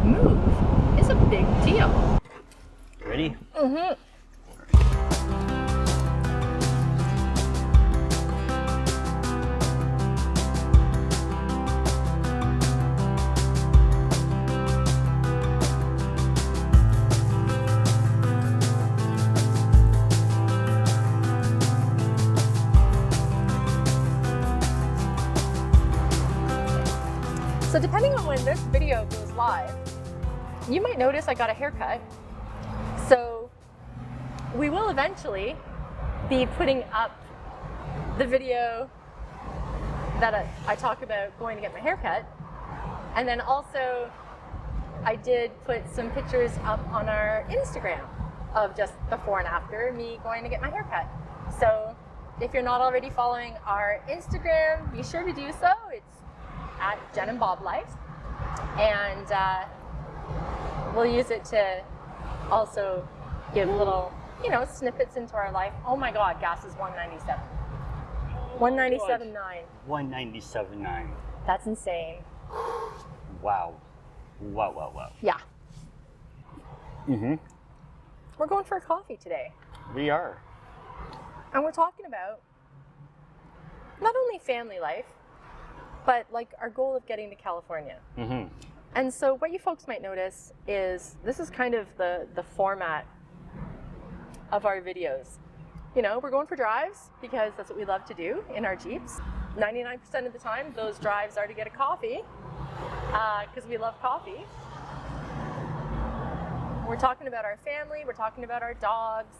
move is a big deal. Ready? Mm-hmm. So depending on when this video goes live, you might notice I got a haircut. So we will eventually be putting up the video that I talk about going to get my haircut. And then also I did put some pictures up on our Instagram of just before and after me going to get my haircut. So if you're not already following our Instagram, be sure to do so. It's at Jen and Bob Life, and we'll use it to also give little, snippets into our life. Oh my God, gas is $1.97. $1.97.9. $1.97.9. That's insane. Wow. Wow. Yeah. Mm-hmm. We're going for a coffee today. We are. And we're talking about not only family life, but like our goal of getting to California. Mm-hmm. And so what you folks might notice is this is kind of the format of our videos. We're going for drives because that's what we love to do in our Jeeps. 99% of the time, those drives are to get a coffee because we love coffee. We're talking about our family, we're talking about our dogs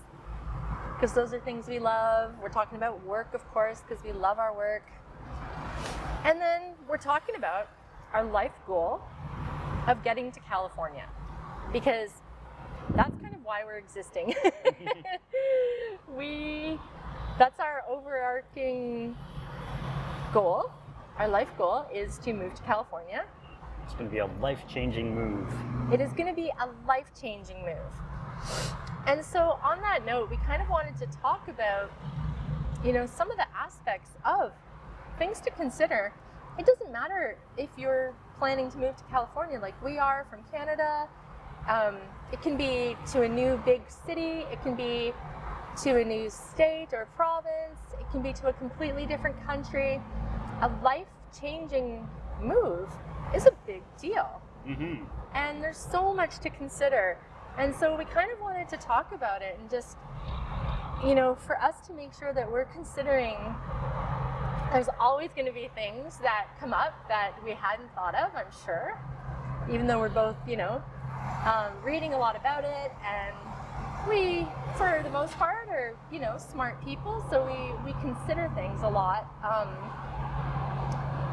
because those are things we love. We're talking about work, of course, because we love our work. And then we're talking about our life goal of getting to California, because that's kind of why we're existing. That's our overarching goal. Our life goal is to move to California. It's going to be a life-changing move. It is going to be a life-changing move. And so on that note, we kind of wanted to talk about, some of the aspects of things to consider. It doesn't matter if you're planning to move to California like we are from Canada. It can be to a new big city. It can be to a new state or province. It can be to a completely different country. A life-changing move is a big deal. Mm-hmm. And there's so much to consider. And so we kind of wanted to talk about it and just, for us to make sure that we're considering. There's always going to be things that come up that we hadn't thought of, I'm sure, even though we're both, reading a lot about it, and we, for the most part, are, smart people, so we consider things a lot.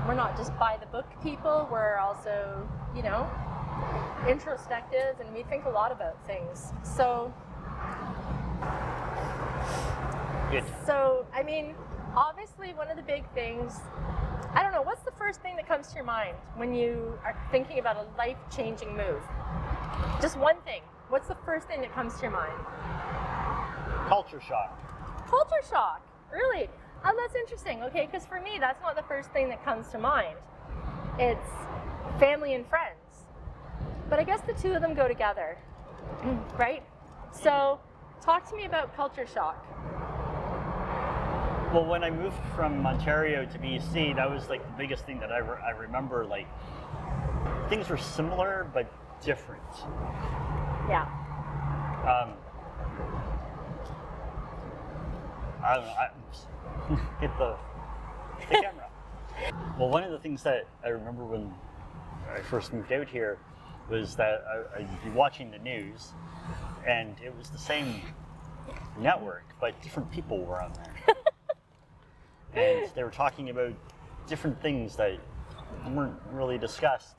We're not just by the book people, we're also, introspective, and we think a lot about things. So, Good. Obviously, one of the big things, I don't know, what's the first thing that comes to your mind when you are thinking about a life-changing move? Just one thing. What's the first thing that comes to your mind? Culture shock. Culture shock, really? Oh, that's interesting. Okay, because for me, that's not the first thing that comes to mind. It's family and friends. But I guess the two of them go together, right? So, talk to me about culture shock. Well, when I moved from Ontario to BC, that was like the biggest thing that I remember. Like, things were similar but different. Yeah. I don't know. Hit the camera. Well, one of the things that I remember when I first moved out here was that I'd be watching the news, and it was the same network, but different people were on there. And they were talking about different things that weren't really discussed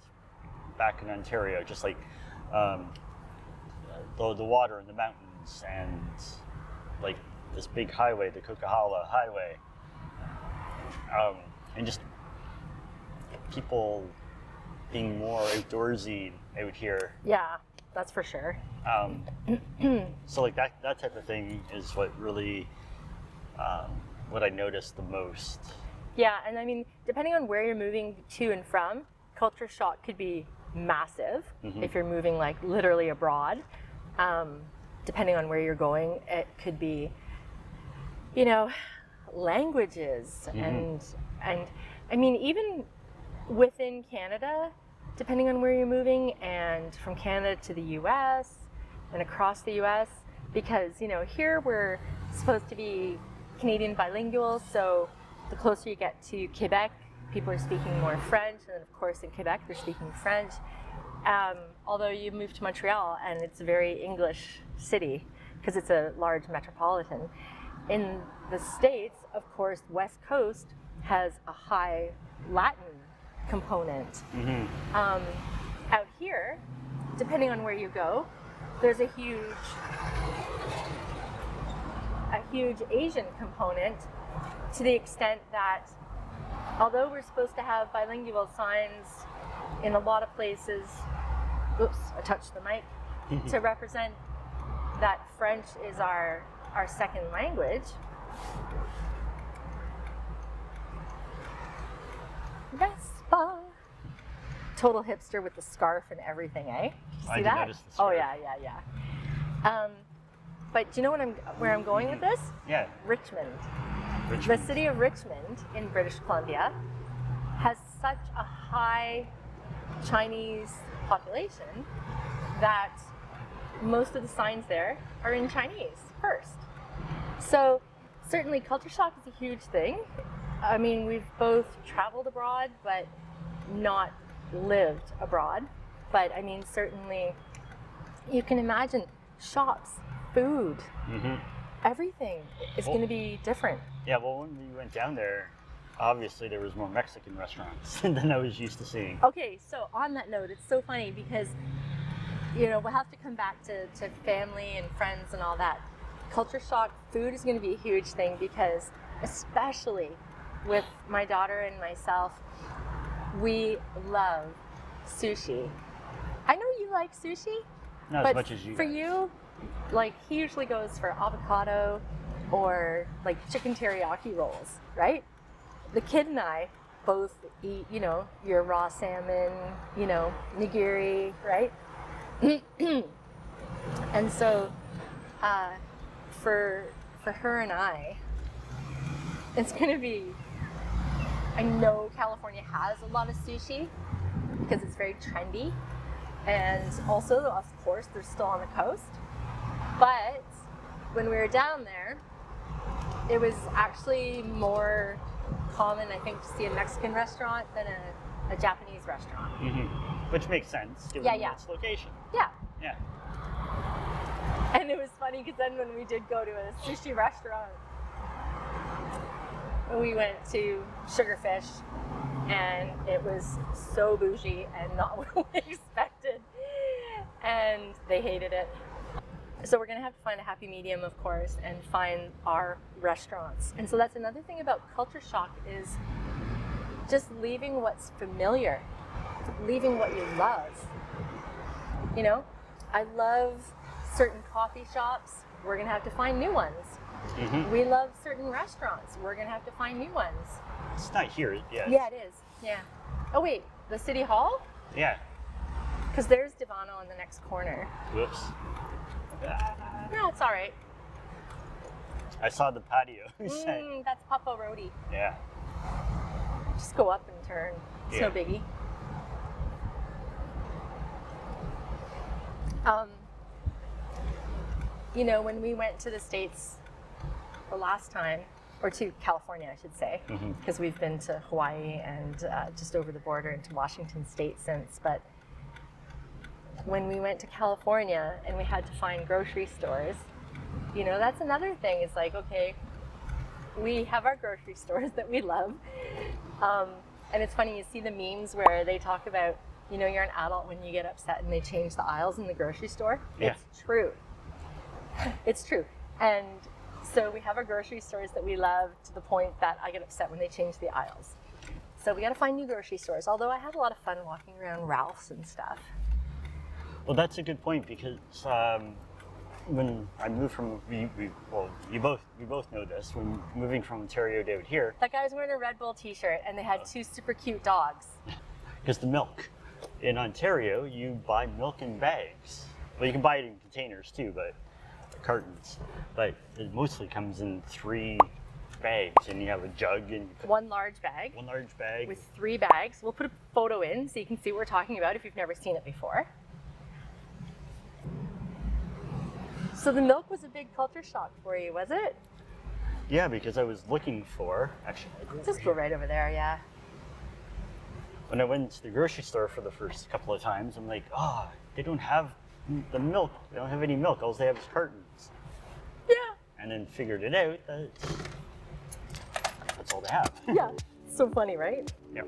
back in Ontario, just like the water in the mountains and like this big highway, the Coquitlam highway, and just people being more outdoorsy out here. Yeah, that's for sure. So like that type of thing is what really what I noticed the most. Yeah, and I mean, depending on where you're moving to and from, culture shock could be massive if you're moving like literally abroad. Depending on where you're going, it could be, you know, languages and I mean, even within Canada, depending on where you're moving, and from Canada to the US and across the US, because, you know, here we're supposed to be Canadian bilingual, so the closer you get to Quebec, people are speaking more French, and then of course in Quebec they're speaking French. Although you move to Montreal and it's a very English city because it's a large metropolitan. In the States, of course, West Coast has a high Latin component. Out here, depending on where you go, there's a huge Asian component, to the extent that although we're supposed to have bilingual signs in a lot of places, oops, I touched the mic, to represent that French is our second language. Vespa. Total hipster with the scarf and everything, eh? Did you see that? Noticed the scarf. Oh yeah. But do you know where I'm going with this? Yeah. Richmond. The city of Richmond in British Columbia has such a high Chinese population that most of the signs there are in Chinese first. So certainly culture shock is a huge thing. I mean, we've both traveled abroad, but not lived abroad. But I mean, certainly you can imagine shops, food, everything is going to be different. Yeah, well, when we went down there, obviously there was more Mexican restaurants than I was used to seeing. Okay, so on that note, it's so funny because, you know, we'll have to come back to family and friends and all that. Culture shock, food is going to be a huge thing because, especially with my daughter and myself, we love sushi. I know you like sushi, Not but as much as you for guys. you, like, he usually goes for avocado or like chicken teriyaki rolls, right? The kid and I both eat, you know, your raw salmon, you know, nigiri, right? And so for her and I, it's going to be, I know California has a lot of sushi because it's very trendy, and also, of course, they're still on the coast. But when we were down there, it was actually more common, I think, to see a Mexican restaurant than a Japanese restaurant. Which makes sense given its location. Yeah. Yeah. And it was funny because then when we did go to a sushi restaurant, we went to Sugarfish, and it was so bougie and not what we expected, and they hated it. So we're going to have to find a happy medium, of course, and find our restaurants. And so that's another thing about culture shock, is just leaving what's familiar, leaving what you love. You know, I love certain coffee shops. We're going to have to find new ones. We love certain restaurants. We're going to have to find new ones. It's not here yet. Yeah, it is. Yeah. Oh, wait, the City Hall? Yeah. Because there's Divano on the next corner. Whoops. No, it's all right. I saw the patio. That's Papa Roadie. Yeah. Just go up and turn. It's no biggie. You know, when we went to the States the last time, or to California, I should say, because we've been to Hawaii and just over the border into Washington State since. But when we went to California and we had to find grocery stores, you know, that's another thing. It's like, okay, we have our grocery stores that we love. And it's funny, you see the memes where they talk about, you know, you're an adult when you get upset and they change the aisles in the grocery store. Yeah. It's true. It's true. And so we have our grocery stores that we love, to the point that I get upset when they change the aisles. So we got to find new grocery stores, although I had a lot of fun walking around Ralph's and stuff. Well, that's a good point, because when I moved from, we both know this, when moving from Ontario down here. That guy was wearing a Red Bull t-shirt and they had two super cute dogs. because the milk in Ontario, you buy milk in bags. Well, you can buy it in containers too, but cartons. But it mostly comes in 3 bags, and you have a jug and One large bag. one large bag. With 3 bags. We'll put a photo in so you can see what we're talking about if you've never seen it before. So the milk was a big culture shock for you, was it? Yeah, because I was looking for, actually, Just go right over there, yeah. when I went to the grocery store for the first couple of times, I'm like, oh, they don't have the milk. They don't have any milk. All they have is cartons. Yeah. And then figured it out that that's all they have. Yeah. So funny, right? Yeah.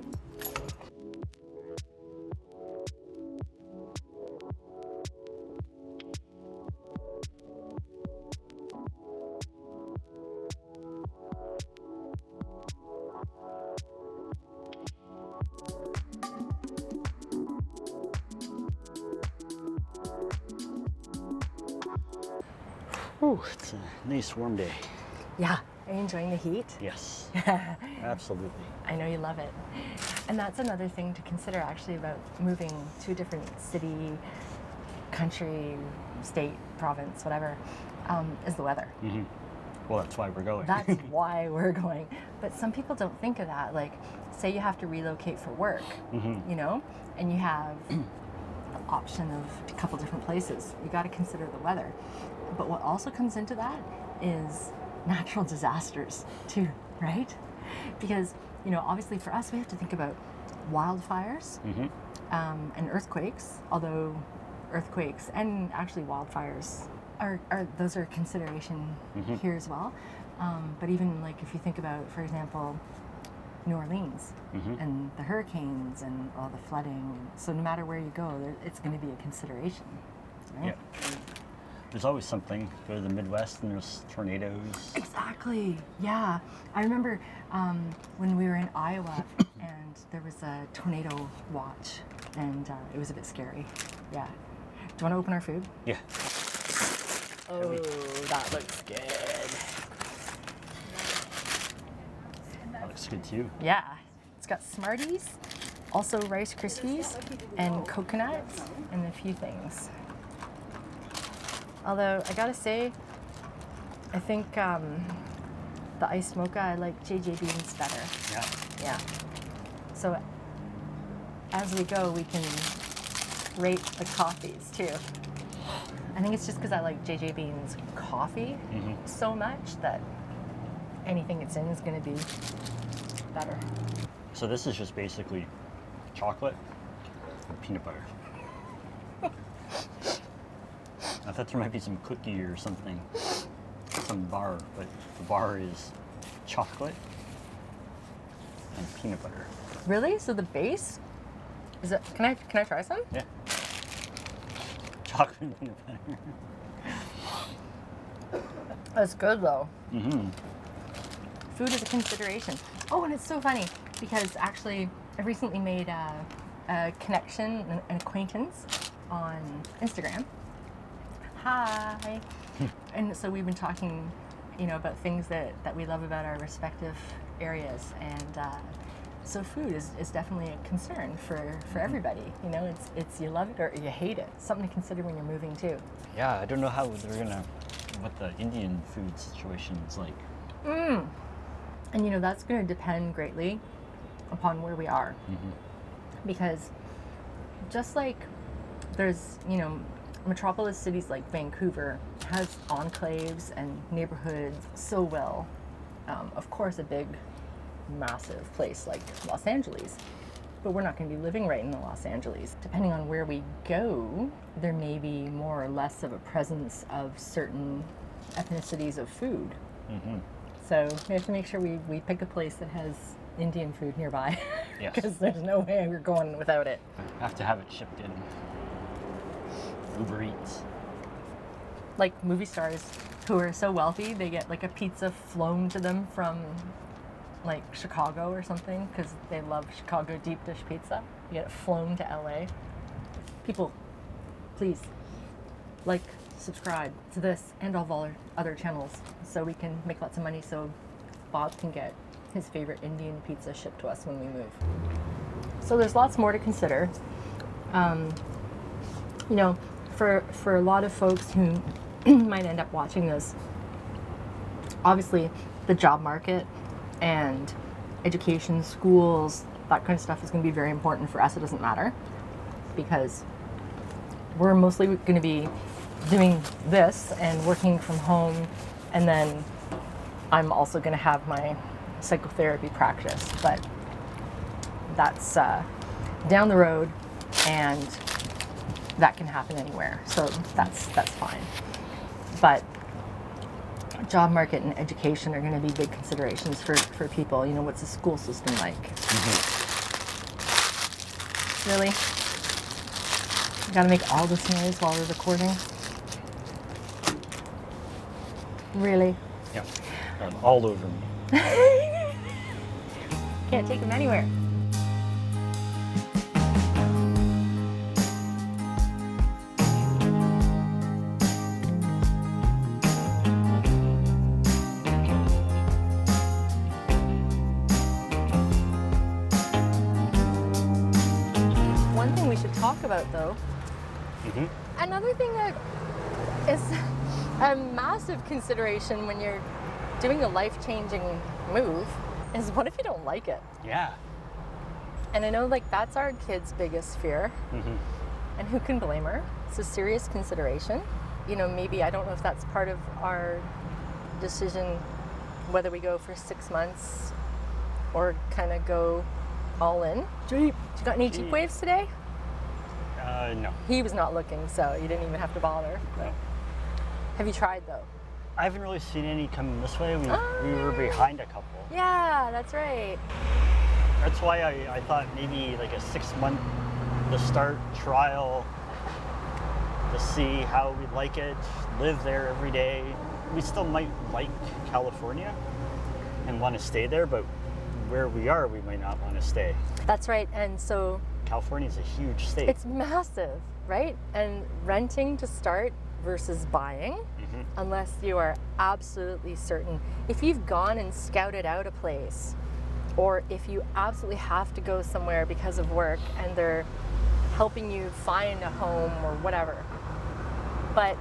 Ooh, it's a nice warm day. Yeah. Are you enjoying the heat? Yes, absolutely. I know you love it. And that's another thing to consider actually about moving to a different city, country, state, province, whatever, is the weather. Mm-hmm. Well, that's why we're going. That's why we're going. But some people don't think of that. Like, say you have to relocate for work, you know, and you have an option of a couple different places. You got to consider the weather. But what also comes into that is natural disasters too, right? Because, you know, obviously for us, we have to think about wildfires and earthquakes, although earthquakes and actually wildfires are those are a consideration here as well. But even like if you think about, for example, New Orleans and the hurricanes and all the flooding, so no matter where you go, it's going to be a consideration, right? Yeah. There's always something. Go to the Midwest and there's tornadoes. Exactly. Yeah. I remember when we were in Iowa and there was a tornado watch, and it was a bit scary. Yeah. Do you want to open our food? Yeah. Oh, that looks good. That looks good too. Yeah. It's got Smarties, also Rice Krispies, and coconuts, and a few things. Although, I gotta say, I think the iced mocha, I like JJ Beans better. Yeah. Yeah. So, as we go, we can rate the coffees too. I think it's just because I like JJ Beans coffee so much that anything it's in is going to be better. So this is just basically chocolate and peanut butter. I thought there might be some cookie or something, some bar, but the bar is chocolate and peanut butter. Really? So the base is it? Can I try some? Yeah. Chocolate and peanut butter. That's good though. Mm-hmm. Food is a consideration. Oh, and it's so funny because actually I recently made a connection, an acquaintance on Instagram. Hi. And so we've been talking, you know, about things that we love about our respective areas, and so food is definitely a concern for everybody. You know, it's you love it or you hate it. Something to consider when you're moving too. Yeah, I don't know how they're gonna, what the Indian food situation is like. And you know, that's going to depend greatly upon where we are, because just like there's, you know, metropolis cities like Vancouver has enclaves and neighborhoods so well. Of course, a big, massive place like Los Angeles, but we're not going to be living right in the Los Angeles. Depending on where we go, there may be more or less of a presence of certain ethnicities of food. So we have to make sure we pick a place that has Indian food nearby, because there's no way we're going without it. I have to have it shipped in. Uber Eats. Like movie stars who are so wealthy, they get like a pizza flown to them from like Chicago or something, because they love Chicago deep dish pizza. You get it flown to LA. People, please like, subscribe to this and all of our other channels so we can make lots of money, so Bob can get his favorite Indian pizza shipped to us when we move. So there's lots more to consider. You know, for a lot of folks who might end up watching this, obviously the job market and education, schools, that kind of stuff is going to be very important. For us, it doesn't matter because we're mostly going to be doing this and working from home, and then I'm also going to have my psychotherapy practice, but that's down the road, and that can happen anywhere, so that's fine. But job market and education are going to be big considerations for people. You know, what's the school system like? Really? You gotta make all this noise while we're recording? Really? Yeah, all over me. Can't take them anywhere. One thing we should talk about, though, another thing that is a massive consideration when you're doing a life-changing move is, what if you don't like it? Yeah. And I know, like, that's our kid's biggest fear. And who can blame her? It's a serious consideration. You know, maybe, I don't know if that's part of our decision, whether we go for 6 months or kind of go all in. Jeep. You got any Jeep waves today? No. He was not looking, so you didn't even have to bother. No. Have you tried, though? I haven't really seen any coming this way. We were behind a couple. Yeah, that's right. That's why I thought maybe like a 6 month to start trial to see how we like it, live there every day. We still might like California and want to stay there, but where we are, we might not want to stay. That's right. And so California is a huge state. it's massive, right? And renting to start versus buying, unless you are absolutely certain. If you've gone and scouted out a place, or if you absolutely have to go somewhere because of work and they're helping you find a home or whatever. But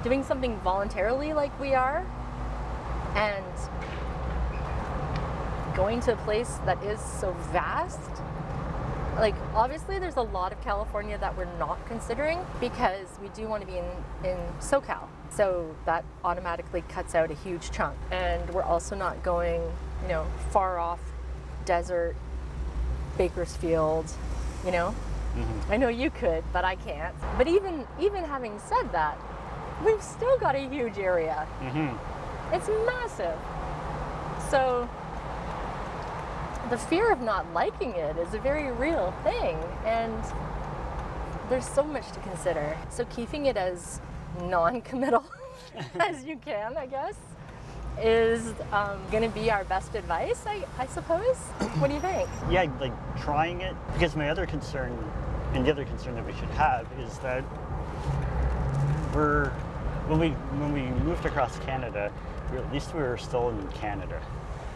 doing something voluntarily like we are, and going to a place that is so vast, like, obviously there's a lot of California that we're not considering because we do want to be in SoCal. So that automatically cuts out a huge chunk. And we're also not going, you know, far off desert, Bakersfield, you know? I know you could, but I can't. But even having said that, we've still got a huge area. It's massive. So the fear of not liking it is a very real thing, and there's so much to consider. So keeping it as non-committal as you can, I guess, is going to be our best advice, I suppose. What do you think? Yeah, like trying it, because my other concern, and the other concern that we should have, is that when we moved across Canada, at least we were still in Canada.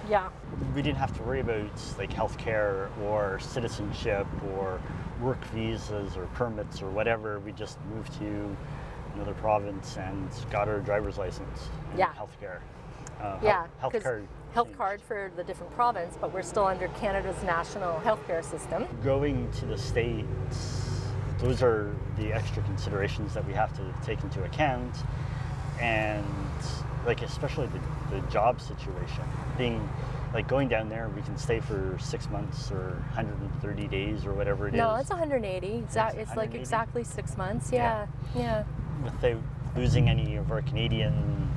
Yeah. We didn't have to worry about like healthcare or citizenship or work visas or permits or whatever. We just moved to another province and got our driver's license and healthcare. Health card for the different province, but we're still under Canada's national healthcare system. Going to the States, those are the extra considerations that we have to take into account, and like especially the job situation. Being like going down there, we can stay for 6 months or 130 days or whatever it is. No, it's 180. It's like 180? exactly 6 months. Yeah. Without losing any of our Canadian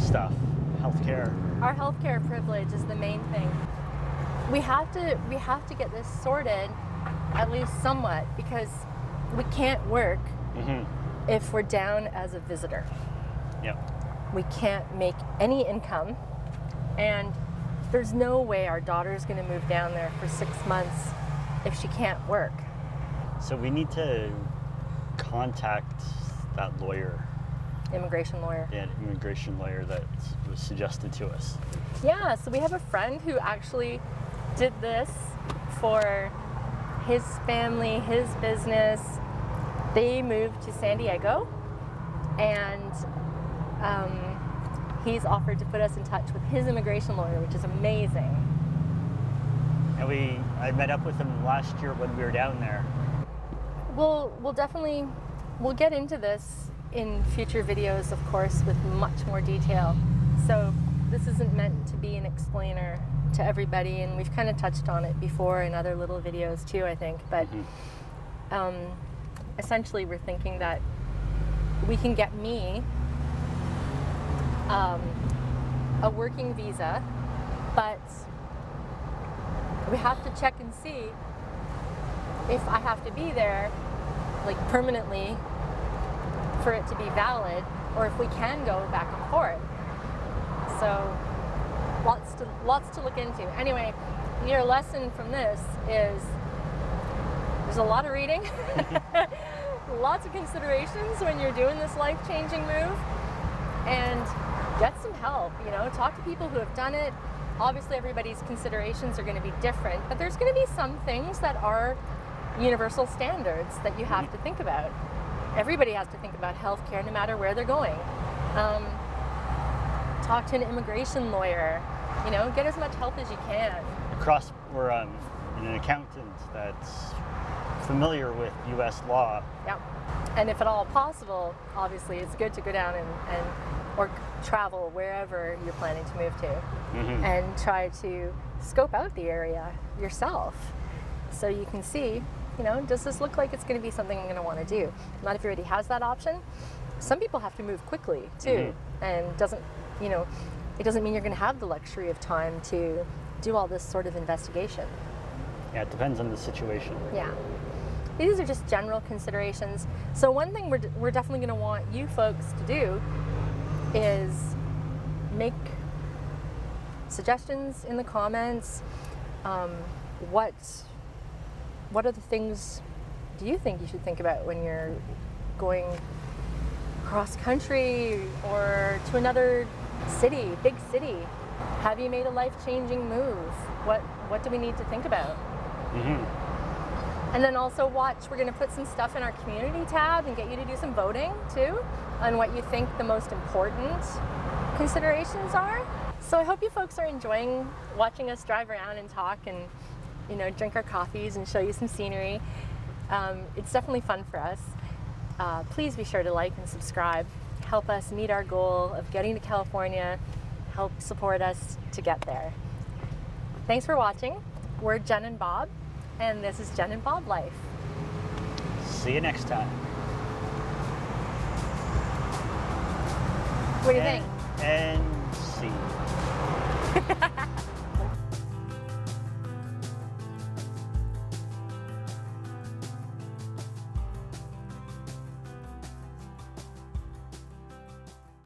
stuff, healthcare. Our healthcare privilege is the main thing. We have to get this sorted, at least somewhat, because we can't work if we're down as a visitor. Yeah. We can't make any income, and there's no way our daughter's going to move down there for 6 months if she can't work. So we need to contact that lawyer. Immigration lawyer. Yeah, immigration lawyer that was suggested to us. Yeah, so we have a friend who actually did this for his family, his business. They moved to San Diego, and he's offered to put us in touch with his immigration lawyer, which is amazing. And I met up with him last year when we were down there. We'll get into this in future videos, of course, with much more detail. So this isn't meant to be an explainer to everybody, and we've kind of touched on it before in other little videos too, I think. But essentially, we're thinking that we can get me a working visa, but we have to check and see if I have to be there, like permanently, for it to be valid, or if we can go back and forth. So lots to look into. Anyway, your lesson from this is there's a lot of reading, lots of considerations when you're doing this life-changing move, and get some help. You know, talk to people who have done it. Obviously, everybody's considerations are going to be different, but there's going to be some things that are universal standards that you have to think about. Everybody has to think about healthcare no matter where they're going. Talk to an immigration lawyer. You know, get as much help as you can. We're an accountant that's familiar with U.S. law. Yeah, and if at all possible, obviously, it's good to go down or travel wherever you're planning to move to, and try to scope out the area yourself, so you can see, you know, does this look like it's going to be something I'm going to want to do? Not everybody has that option. Some people have to move quickly too, and it doesn't mean you're going to have the luxury of time to do all this sort of investigation. Yeah, it depends on the situation. Yeah. These are just general considerations. So one thing we're definitely going to want you folks to do is make suggestions in the comments. What other things do you think you should think about when you're going cross country or to another city, big city? Have you made a life-changing move? What do we need to think about? And then also we're going to put some stuff in our community tab and get you to do some voting too on what you think the most important considerations are. So I hope you folks are enjoying watching us drive around and talk and, you know, drink our coffees and show you some scenery. It's definitely fun for us. Please be sure to like and subscribe. Help us meet our goal of getting to California. Help support us to get there. Thanks for watching. We're Jen and Bob, and this is Jen and Bob Life. See you next time. What do you think? And see.